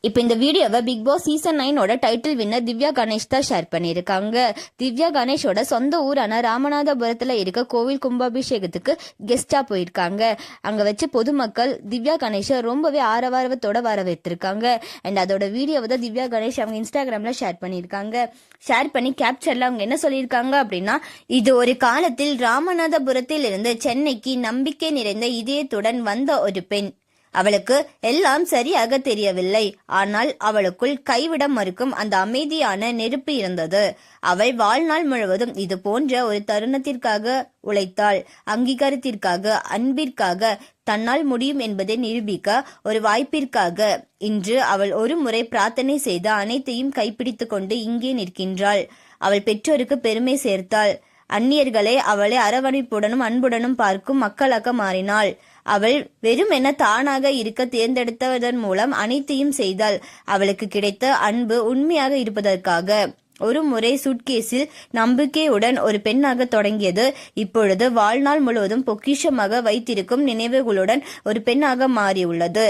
இப்போ இந்த வீடியோவை Bigg Boss season 9 title winner Divya Ganesh தான் ஷேர் பண்ணியிருக்காங்க. திவ்யா கணேஷோட சொந்த ஊரான ராமநாதபுரத்தில் இருக்க கோவில் கும்பாபிஷேகத்துக்கு கெஸ்டா போயிருக்காங்க. அங்க வச்சு பொதுமக்கள் திவ்யா கணேஷை ரொம்பவே ஆரவாரத்தோட வரவேற்றிருக்காங்க. அண்ட் அதோட வீடியோவை தான் திவ்யா கணேஷ் அவங்க இன்ஸ்டாகிராம்ல ஷேர் பண்ணியிருக்காங்க. ஷேர் பண்ணி கேப்சர்ல அவங்க என்ன சொல்லியிருக்காங்க அப்படின்னா, இது ஒரு காலத்தில் ராமநாதபுரத்தில் இருந்து சென்னைக்கு நம்பிக்கை நிறைந்த இதயத்துடன் வந்த ஒரு பெண். அவளுக்கு எல்லாம் சரியாக தெரியவில்லை. ஆனால் அவளுக்குள் கைவிட மறுக்கும் அந்த அமைதியான நெருப்பு இருந்தது. அவள் வாழ்நாள் முழுவதும் இது போன்ற ஒரு தருணத்திற்காக உழைத்தாள். அங்கீகாரத்திற்காக, அன்பிற்காக, தன்னால் முடியும் என்பதை நிரூபிக்க ஒரு வாய்ப்பிற்காக. இன்று அவள் ஒரு முறை பிரார்த்தனை செய்து அனைத்தையும் கைப்பிடித்து கொண்டு இங்கே நிற்கின்றாள். அவள் பெற்றோருக்கு பெருமை சேர்த்தாள். அந்நியர்களை அவளை அரவணைப்புடனும் அன்புடனும் பார்க்கும் மக்களாக மாறினாள். அவள் வெறுமென தானாக இருக்க தேர்ந்தெடுத்ததன் மூலம் அனைத்தையும் செய்தாள். அவளுக்கு கிடைத்த அன்பு உண்மையாக இருப்பதற்காக. ஒரு முறை சூட்கேஸில் நம்பிக்கையுடன் ஒரு பெண்ணாக தொடங்கியது. இப்பொழுது வாழ்நாள் முழுவதும் பொக்கிஷமாக வைத்திருக்கும் நினைவுகளுடன் ஒரு பெண்ணாக மாறியுள்ளது.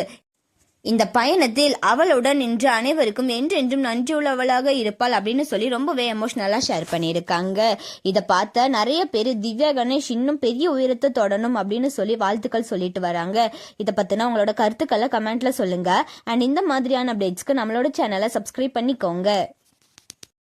இந்த பயணத்தில் அவளுடன் நின்று அனைவருக்கும் என்றென்றும் நன்றியுள்ளவளாக இருப்பாள் அப்படின்னு சொல்லி ரொம்பவே எமோஷனலா ஷேர் பண்ணியிருக்காங்க. இதை பார்த்த நிறைய பேர் திவ்யா கணேஷ் இன்னும் பெரிய உயரத்தை தொடணும் அப்படின்னு சொல்லி வாழ்த்துக்கள் சொல்லிட்டு வராங்க. இதை பத்தின உங்களோட கருத்துக்களை கமெண்ட்ல சொல்லுங்க. அண்ட் இந்த மாதிரியான அப்டேட்ஸ்க்கு நம்மளோட சேனலை சப்ஸ்கிரைப் பண்ணிக்கோங்க.